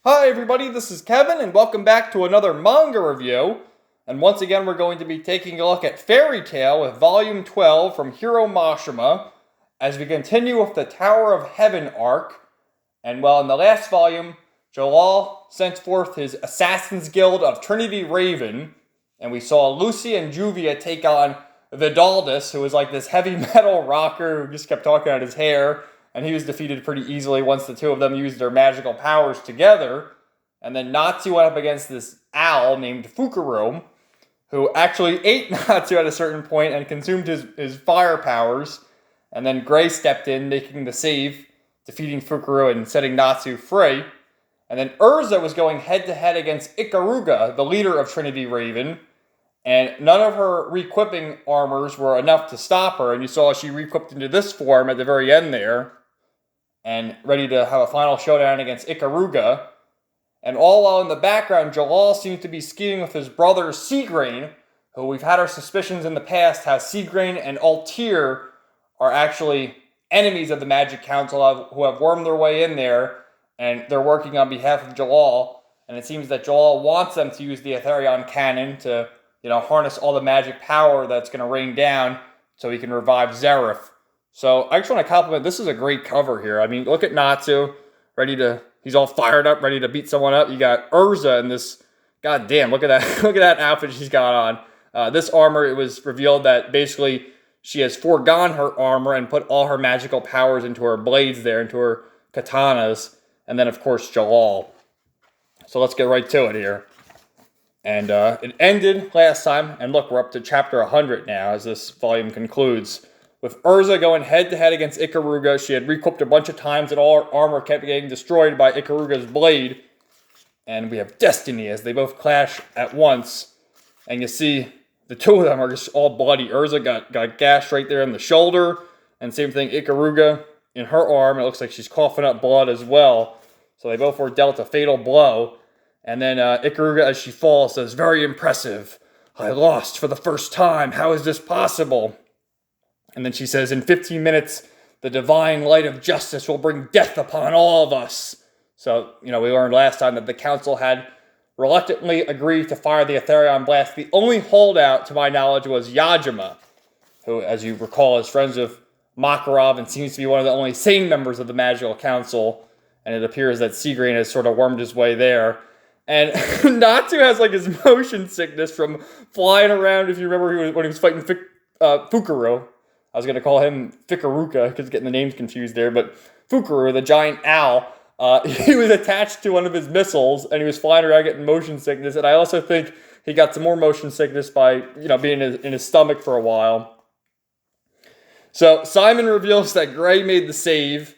Hi everybody, this is Kevin, and welcome back to another manga review. And once again, we're going to be taking a look at Fairy Tail with Volume 12 from Hiro Mashima, as we continue with the Tower of Heaven arc. And well, in the last volume, Jalal sent forth his Assassin's Guild of Trinity Raven, and we saw Lucy and Juvia take on Vidaldus, who was like this heavy metal rocker who just kept talking out his hair. And he was defeated pretty easily once the two of them used their magical powers together. And then Natsu went up against this owl named Fukuro, who actually ate Natsu at a certain point and consumed his fire powers. And then Gray stepped in, making the save, defeating Fukuro and setting Natsu free. And then Urza was going head-to-head against Ikaruga, the leader of Trinity Raven. And none of her re-equipping armors were enough to stop her. And you saw she re-equipped into this form at the very end there, and ready to have a final showdown against Ikaruga. And all while in the background, Jalal seems to be scheming with his brother Seagrain, who we've had our suspicions in the past how Seagrain and Altir are actually enemies of the Magic Council who have wormed their way in there, and they're working on behalf of Jalal. And it seems that Jalal wants them to use the Aetherion Cannon to, harness all the magic power that's going to rain down so he can revive Zeref. So I just want to compliment, this is a great cover here. I mean, look at Natsu, he's all fired up, ready to beat someone up. You got Urza in this, goddamn, look at that, look at that outfit she's got on. This armor, it was revealed that basically she has foregone her armor and put all her magical powers into her blades there, into her katanas, and then of course Jalal. So let's get right to it here. And it ended last time, and look, we're up to chapter 100 now as this volume concludes, with Urza going head-to-head against Ikaruga. She had re-equipped a bunch of times, and all her armor kept getting destroyed by Ikaruga's blade. And we have Destiny as they both clash at once. And you see, the two of them are just all bloody. Urza got gashed right there in the shoulder. And same thing, Ikaruga in her arm. It looks like she's coughing up blood as well. So they both were dealt a fatal blow. And then Ikaruga, as she falls, says, "Very impressive. I lost for the first time. How is this possible?" And then she says, "In 15 minutes, the divine light of justice will bring death upon all of us." So, we learned last time that the council had reluctantly agreed to fire the Aetherion Blast. The only holdout, to my knowledge, was Yajima, who, as you recall, is friends with Makarov and seems to be one of the only sane members of the Magical Council. And it appears that Seagrain has sort of wormed his way there. And Natsu has like his motion sickness from flying around, if you remember when he was fighting Fukuro. I was going to call him Fikaruka, because getting the names confused there, but Fukuro, the giant owl, he was attached to one of his missiles, and he was flying around getting motion sickness, and I also think he got some more motion sickness by, being in his stomach for a while. So Simon reveals that Gray made the save,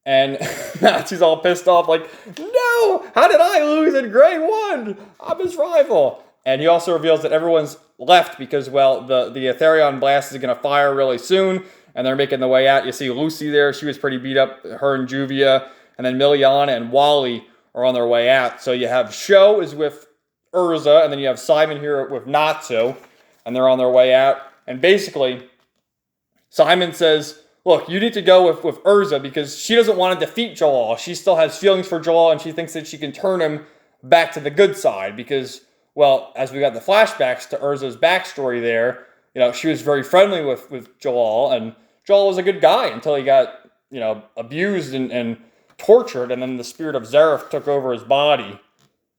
and Natsu's all pissed off, like, "No! How did I lose and Gray won? I'm his rival." And he also reveals that everyone's left because, well, the Aetherion Blast is going to fire really soon, and they're making the way out. You see Lucy there. She was pretty beat up, her and Juvia. And then Miliana and Wally are on their way out. So you have Sho is with Urza, and then you have Simon here with Natsu, and they're on their way out. And basically, Simon says, "Look, you need to go with Urza because she doesn't want to defeat Jalal. She still has feelings for Jalal, and she thinks that she can turn him back to the good side because, well, as we got the flashbacks to Urza's backstory there, she was very friendly with Jalal, and Jalal was a good guy until he got, abused and tortured, and then the spirit of Zeref took over his body."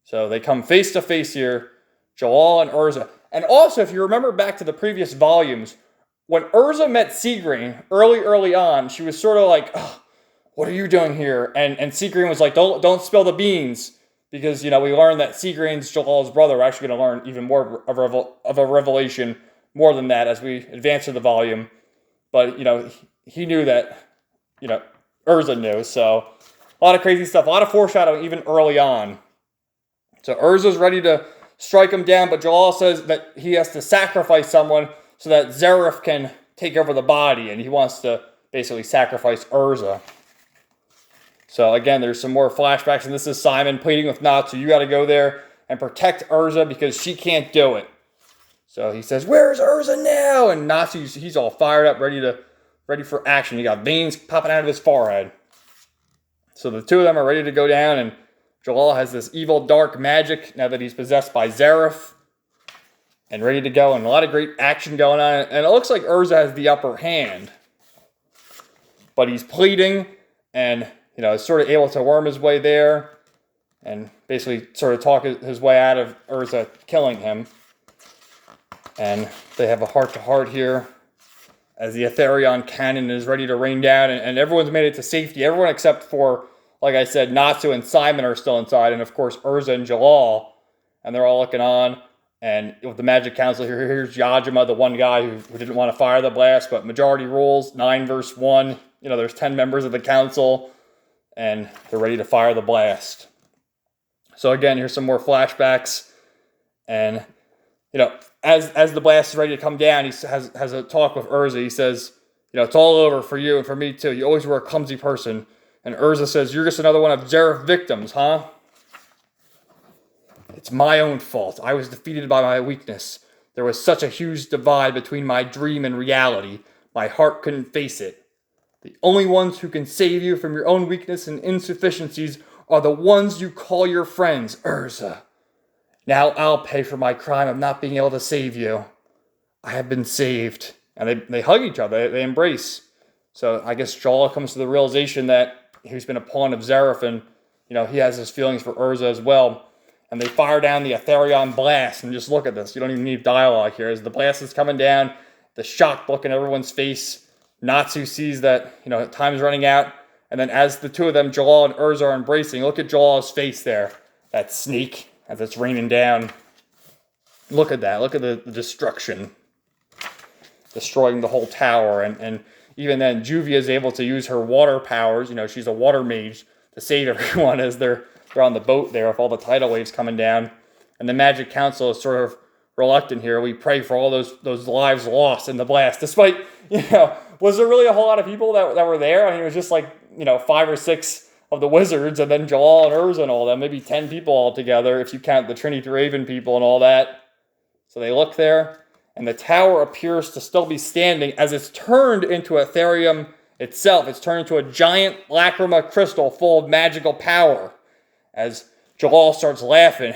So they come face to face here, Jalal and Urza. And also, if you remember back to the previous volumes, when Urza met Seagrain early on, she was sort of like, "Oh, what are you doing here?" And Seagrain was like, don't spill the beans. Because, we learned that Seagrain's Jalal's brother. We're actually going to learn even more of a revelation more than that as we advance through the volume. But, he knew that, Urza knew. So, a lot of crazy stuff. A lot of foreshadowing even early on. So, Urza's ready to strike him down. But Jalal says that he has to sacrifice someone so that Zeref can take over the body. And he wants to basically sacrifice Urza. So again, there's some more flashbacks, and this is Simon pleading with Natsu. You got to go there and protect Urza because she can't do it. So he says, "Where's Urza now?" And Natsu, he's all fired up, ready for action. He got veins popping out of his forehead. So the two of them are ready to go down and Jalal has this evil dark magic now that he's possessed by Zareth and ready to go, and a lot of great action going on. And it looks like Urza has the upper hand, but he's pleading and, is sort of able to worm his way there and basically sort of talk his way out of Urza killing him. And they have a heart-to-heart here as the Aetherion cannon is ready to rain down, and everyone's made it to safety. Everyone except for, like I said, Natsu and Simon are still inside, and of course Urza and Jalal, and they're all looking on. And with the Magic Council here, here's Yajima, the one guy who didn't want to fire the blast, but majority rules, 9 versus 1. There's 10 members of the council, and they're ready to fire the blast. So again, here's some more flashbacks, and as the blast is ready to come down, he has a talk with Urza. He says, it's all over for you and for me too. You always were a clumsy person. And Urza says, you're just another one of Zareth victims, huh? It's my own fault. I was defeated by my weakness. There was such a huge divide between my dream and reality. My heart couldn't face it. The only ones who can save you from your own weakness and insufficiencies are the ones you call your friends, Urza. Now I'll pay for my crime of not being able to save you. I have been saved. And they hug each other. They embrace. So I guess Jalal comes to the realization that he's been a pawn of Zareth, and he has his feelings for Urza as well. And they fire down the Aetherion blast. And just look at this. You don't even need dialogue here. As the blast is coming down, the shocked look in everyone's face. Natsu sees that time is running out. And then as the two of them, Jalal and Urza, are embracing, look at Jalal's face there. That sneak as it's raining down. Look at that. Look at the destruction. Destroying the whole tower. And even then, Juvia is able to use her water powers. She's a water mage to save everyone as they're on the boat there with all the tidal waves coming down. And the Magic Council is sort of reluctant here. We pray for all those lives lost in the blast. Despite, was there really a whole lot of people that were there? I mean, it was just like, 5 or 6 of the wizards, and then Jalal and Urza and all that. Maybe 10 people altogether if you count the Trinity Raven people and all that. So they look there, and the tower appears to still be standing as it's turned into Aetherium itself. It's turned into a giant lacrima crystal full of magical power. As Jalal starts laughing,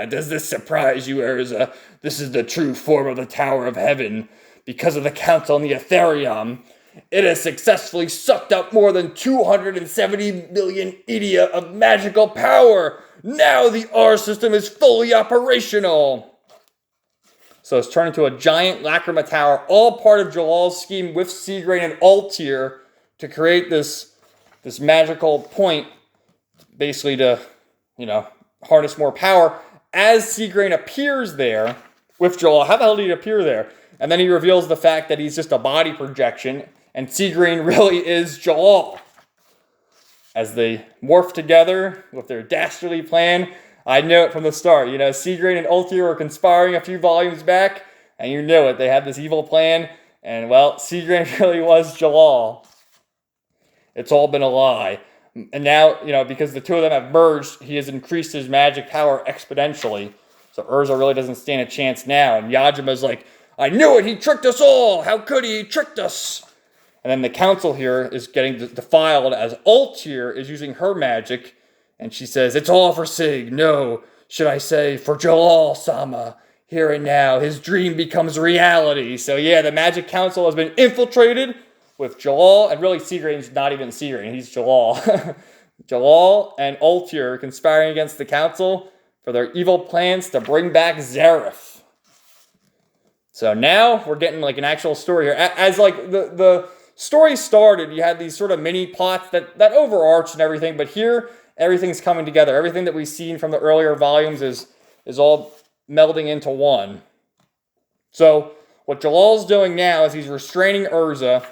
does this surprise you, Urza? This is the true form of the Tower of Heaven. Because of the Council and the Aetherium, it has successfully sucked up more than 270 million Idia of magical power. Now the R system is fully operational. So it's turned into a giant lacrima tower, all part of Jalal's scheme with Seagrain and Altir to create this magical point, basically to, harness more power. As Seagrain appears there with Jalal, how the hell did he appear there? And then he reveals the fact that he's just a body projection, and Seagrain really is Jalal. As they morph together with their dastardly plan, I knew it from the start. Seagrain and Altir were conspiring a few volumes back, and you knew it. They had this evil plan, and, Seagrain really was Jalal. It's all been a lie. And now, because the two of them have merged, he has increased his magic power exponentially. So Urza really doesn't stand a chance now. And Yajima's like, I knew it! He tricked us all! How could he? He tricked us! And then the council here is getting defiled as Altir is using her magic. And she says, it's all for Sig. No, should I say, for Jalal-sama. Here and now, his dream becomes reality. So yeah, the Magic Council has been infiltrated with Jalal, and really Seagrain's not even Seagrain, he's Jalal. Jalal and Altir conspiring against the council for their evil plans to bring back Zareth. So now we're getting like an actual story here. As like the story started, you had these sort of mini plots that overarched and everything, but here everything's coming together. Everything that we've seen from the earlier volumes is all melding into one. So what Jalal's doing now is he's restraining Urza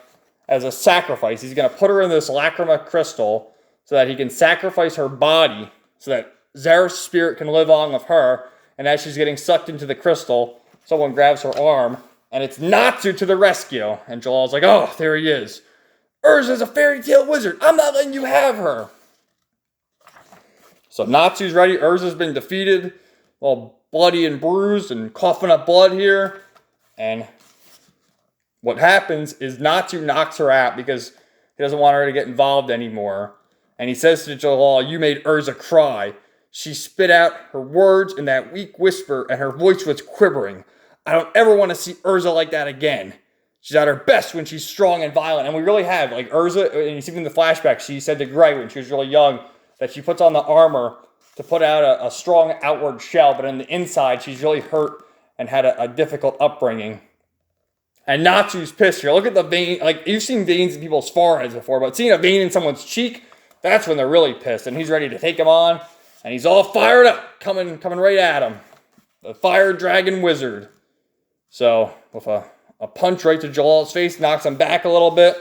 as a sacrifice. He's going to put her in this lacrima crystal so that he can sacrifice her body so that Zareth's spirit can live on with her. And as she's getting sucked into the crystal, someone grabs her arm, and it's Natsu to the rescue. And Jalal's like, oh, there he is. Urza's a fairy tale wizard. I'm not letting you have her. So Natsu's ready. Urza's been defeated, all bloody and bruised and coughing up blood here. And what happens is Natsu knocks her out because he doesn't want her to get involved anymore. And he says to Jalal, "You made Urza cry." She spit out her words in that weak whisper, and her voice was quivering. "I don't ever want to see Urza like that again. She's at her best when she's strong and violent." And we really have, like, Urza, and you see in the flashback, she said to Gray when she was really young that she puts on the armor to put out a strong outward shell, but on the inside, she's really hurt and had a difficult upbringing. And Natsu's pissed here. Look at the vein. Like, you've seen veins in people's foreheads before, but seeing a vein in someone's cheek, that's when they're really pissed. And he's ready to take him on, and he's all fired up, coming right at him. The Fire Dragon Wizard. So, with a punch right to Jalal's face, knocks him back a little bit.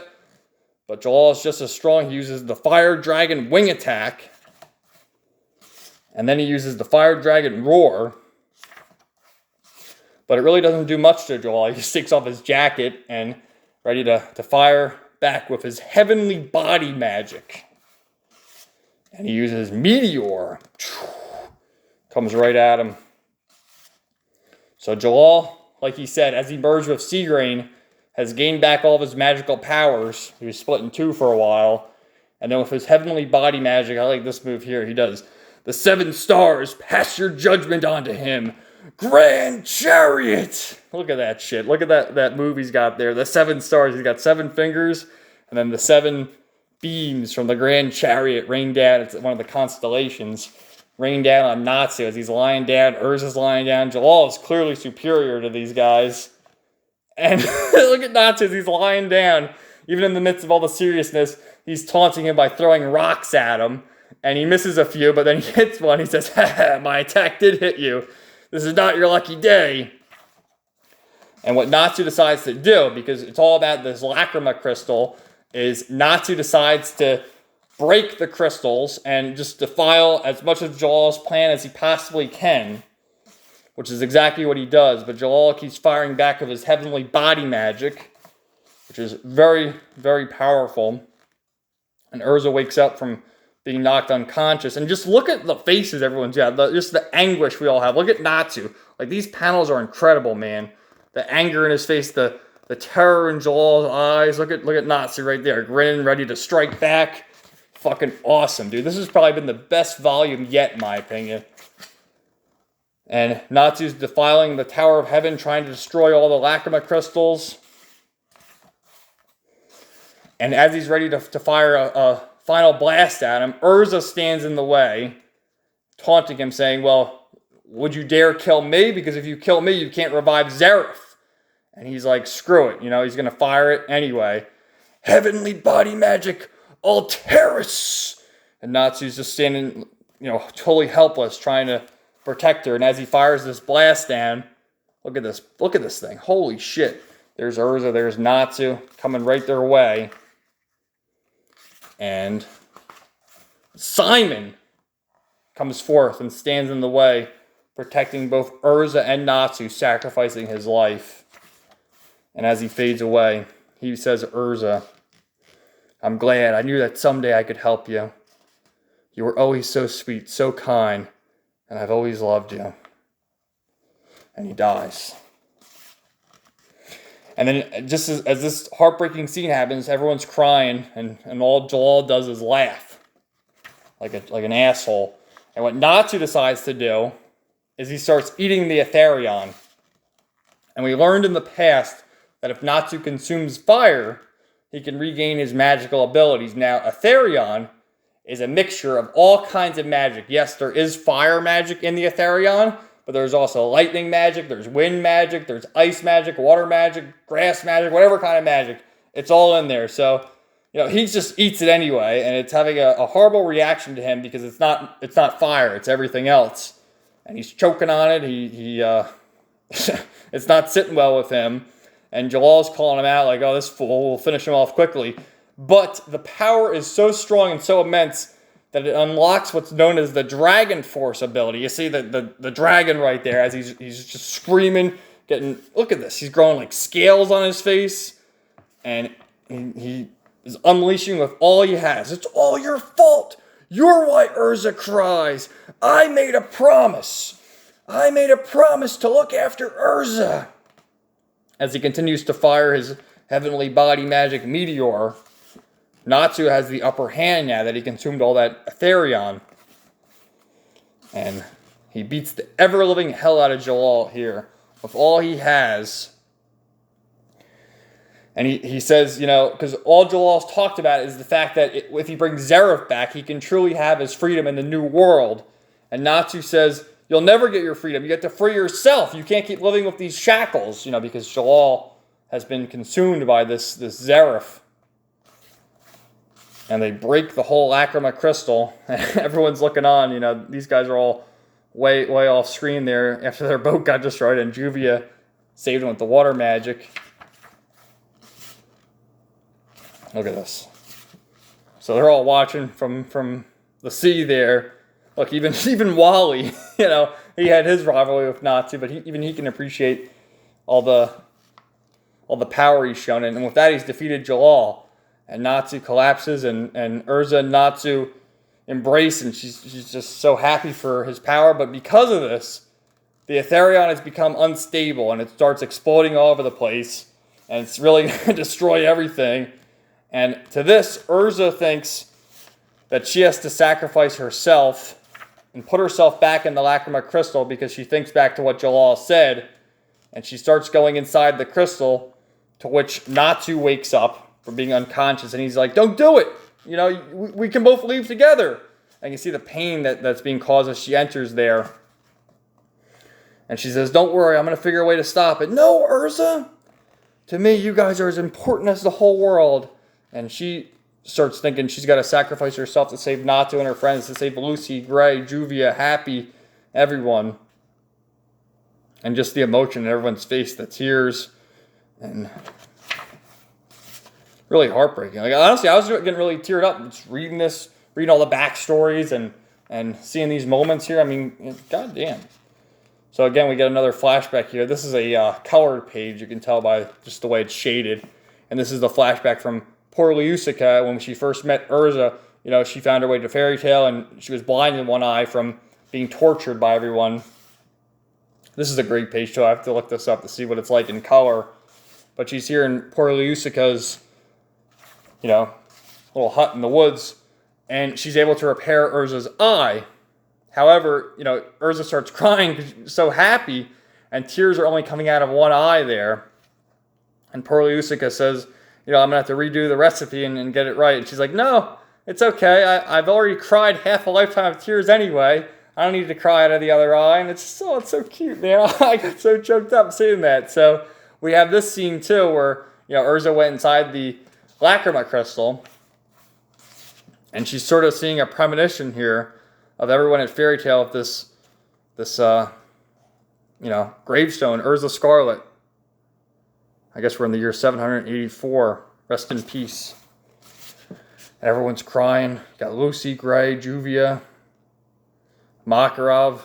But Jalal is just as strong. He uses the Fire Dragon Wing attack. And then he uses the Fire Dragon Roar. But it really doesn't do much to Jalal. He just takes off his jacket and ready to fire back with his heavenly body magic. And he uses Meteor. Comes right at him. So Jalal, like he said, as he merged with Seagrain, has gained back all of his magical powers. He was split in two for a while. And then with his heavenly body magic, I like this move here. He does the 7 stars. Pass your judgment on to him. Grand Chariot! Look at that shit. Look at that move he's got there. The 7 stars. He's got 7 fingers. And then the 7 beams from the Grand Chariot rain down. It's one of the constellations. Rain down on Natsu as he's lying down. Urza's lying down. Jalal is clearly superior to these guys. And look at Natsu as he's lying down. Even in the midst of all the seriousness, he's taunting him by throwing rocks at him. And he misses a few, but then he hits one. He says, "Ha, my attack did hit you. This is not your lucky day." And what Natsu decides to do, because it's all about this lacrima crystal, is Natsu decides to break the crystals and just defile as much of Jalal's plan as he possibly can, which is exactly what he does. But Jalal keeps firing back with his heavenly body magic, which is very, very powerful. And Urza wakes up from being knocked unconscious. And just look at the faces everyone's got. Just the anguish we all have. Look at Natsu. Like, these panels are incredible, man. The anger in his face, the terror in Jalal's eyes. Look at Natsu right there, grinning, ready to strike back. Fucking awesome, dude. This has probably been the best volume yet, in my opinion. And Natsu's defiling the Tower of Heaven, trying to destroy all the lacrima crystals. And as he's ready to fire a final blast at him, Urza stands in the way, taunting him, saying, "Well, would you dare kill me? Because if you kill me, you can't revive Zareth." And he's like, "Screw it." You know, he's going to fire it anyway. Heavenly body magic, Alteris. And Natsu's just standing, you know, totally helpless, trying to protect her. And as he fires this blast down, look at this thing. Holy shit. There's Urza, there's Natsu coming right their way. And Simon comes forth and stands in the way, protecting both Urza and Natsu, sacrificing his life. And as he fades away, he says, "Urza, I'm glad. I knew that someday I could help you. You were always so sweet, so kind, and I've always loved you." And he dies. And then just as this heartbreaking scene happens, everyone's crying, and all Jalal does is laugh like an asshole. And what Natsu decides to do is he starts eating the Etherion. And we learned in the past that if Natsu consumes fire, he can regain his magical abilities. Now, Etherion is a mixture of all kinds of magic. Yes, there is fire magic in the Etherion, but there's also lightning magic, there's wind magic, there's ice magic, water magic, grass magic, whatever kind of magic. It's all in there. So, you know, he just eats it anyway, and it's having a horrible reaction to him because it's not fire, it's everything else. And he's choking on it. It's not sitting well with him. And Jalal's calling him out like, "Oh, this fool will finish him off quickly." But the power is so strong and so immense that it unlocks what's known as the Dragon Force ability. You see the dragon right there as he's just screaming, look at this. He's growing like scales on his face. And he is unleashing with all he has. "It's all your fault. You're why Urza cries. I made a promise. I made a promise to look after Urza." As he continues to fire his heavenly body magic meteor, Natsu has the upper hand now that he consumed all that Etherion. And he beats the ever-living hell out of Jalal here with all he has. And he says, you know, because all Jalal's talked about is the fact that if he brings Zareth back, he can truly have his freedom in the new world. And Natsu says, you'll never get your freedom. You get to free yourself. You can't keep living with these shackles, you know, because Jalal has been consumed by this Zareth. And they break the whole Lacrima crystal. Everyone's looking on. You know, these guys are all way off screen there after their boat got destroyed. And Juvia saved them with the water magic. Look at this. So they're all watching from the sea there. Look, even Wally, you know, he had his rivalry with Natsu, but even he can appreciate all the power he's shown. And with that, he's defeated Jalal. And Natsu collapses, and Urza and Natsu embrace, and she's just so happy for his power. But because of this, the Etherion has become unstable, and it starts exploding all over the place, and it's really going to destroy everything. And to this, Urza thinks that she has to sacrifice herself and put herself back in the Lacrima crystal because she thinks back to what Jalal said, and she starts going inside the crystal, to which Natsu wakes up from being unconscious, and he's like, don't do it! You know, we can both leave together. And you see the pain that's being caused as she enters there. And she says, don't worry, I'm going to figure a way to stop it. No, Urza! To me, you guys are as important as the whole world. And she starts thinking she's got to sacrifice herself to save Natsu and her friends, to save Lucy, Gray, Juvia, Happy, everyone. And just the emotion in everyone's face, the tears, and really heartbreaking. Like, honestly, I was getting really teared up just reading this, reading all the backstories and seeing these moments here. I mean, goddamn. So again, we get another flashback here. This is a colored page. You can tell by just the way it's shaded. And this is the flashback from poor Liusica when she first met Urza. You know, she found her way to Fairy Tale, and she was blind in one eye from being tortured by everyone. This is a great page, too. I have to look this up to see what it's like in color. But she's here in poor Liusica's, you know, little hut in the woods, and she's able to repair Urza's eye. However, you know, Urza starts crying because she's so happy, and tears are only coming out of one eye there. And poor Liusica says, you know, I'm going to have to redo the recipe and get it right. And she's like, no, it's okay. I've already cried half a lifetime of tears anyway. I don't need to cry out of the other eye. And it's so cute, man. I got so choked up seeing that. So we have this scene, too, where, you know, Urza went inside the Lacrima crystal, and she's sort of seeing a premonition here of everyone at Fairy Tale of this you know, gravestone, Urza Scarlet. I guess we're in the year 784. Rest in peace. Everyone's crying. Got Lucy, Gray, Juvia, Makarov,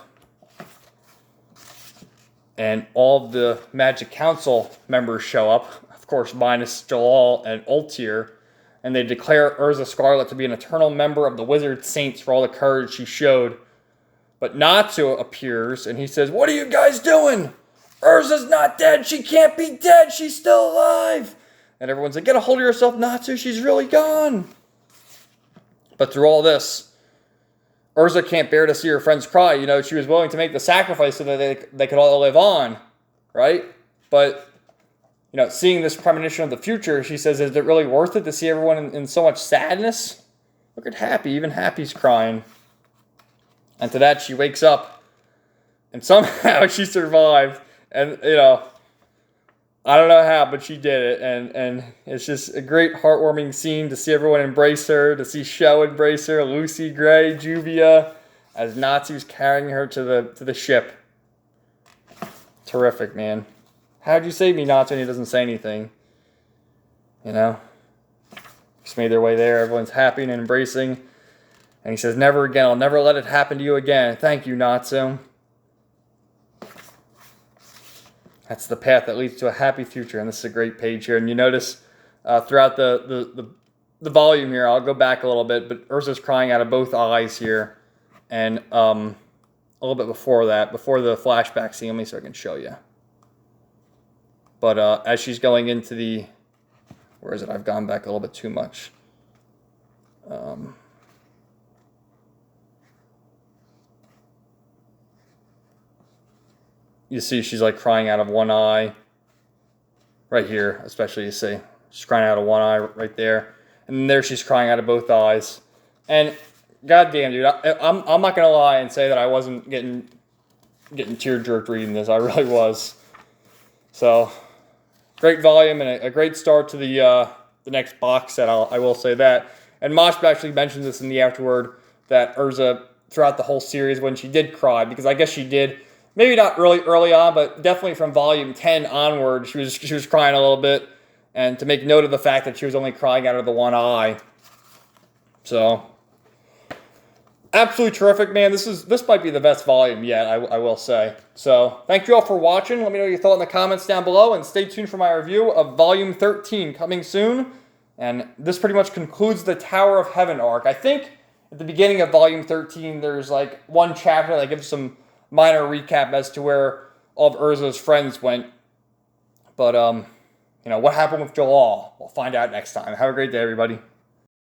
and all the Magic Council members show up. Of course, minus Jalal and Ultir, and they declare Urza Scarlet to be an eternal member of the Wizard Saints for all the courage she showed. But Natsu appears, and he says, what are you guys doing? Urza's not dead. She can't be dead. She's still alive. And everyone's like, get a hold of yourself, Natsu. She's really gone. But through all this, Urza can't bear to see her friends cry. You know, she was willing to make the sacrifice so that they could all live on, right? But, you know, seeing this premonition of the future, she says, is it really worth it to see everyone in so much sadness? Look at Happy. Even Happy's crying. And to that, she wakes up, and somehow she survived. And, you know, I don't know how, but she did it. And it's just a great heartwarming scene to see everyone embrace her, to see Shell embrace her, Lucy, Gray, Juvia, as Natsu's carrying her to the ship. Terrific, man. How'd you save me, Natsu? And he doesn't say anything. You know? Just made their way there. Everyone's happy and embracing. And he says, never again. I'll never let it happen to you again. Thank you, Natsu. That's the path that leads to a happy future. And this is a great page here. And you notice throughout the volume here, I'll go back a little bit, but Urza's crying out of both eyes here. And a little bit before that, before the flashback scene, let me see if I can show you. But as she's going into the... Where is it? I've gone back a little bit too much. You see she's like crying out of one eye. Right here, especially, you see. She's crying out of one eye right there. And there she's crying out of both eyes. And goddamn, dude, I'm not gonna lie and say that I wasn't getting tear jerked reading this. I really was. So great volume and a great start to the next box set. I will say that. And Moshba actually mentioned this in the afterword that Urza throughout the whole series when she did cry, because I guess she did. Maybe not really early on, but definitely from volume 10 onward, she was crying a little bit, and to make note of the fact that she was only crying out of the one eye. So, absolutely terrific, man. This might be the best volume yet, I will say. So, thank you all for watching. Let me know your thoughts in the comments down below, and stay tuned for my review of volume 13 coming soon. And this pretty much concludes the Tower of Heaven arc. I think at the beginning of volume 13, there's like one chapter that gives some minor recap as to where all of Urza's friends went. But, what happened with Jalal? We'll find out next time. Have a great day, everybody.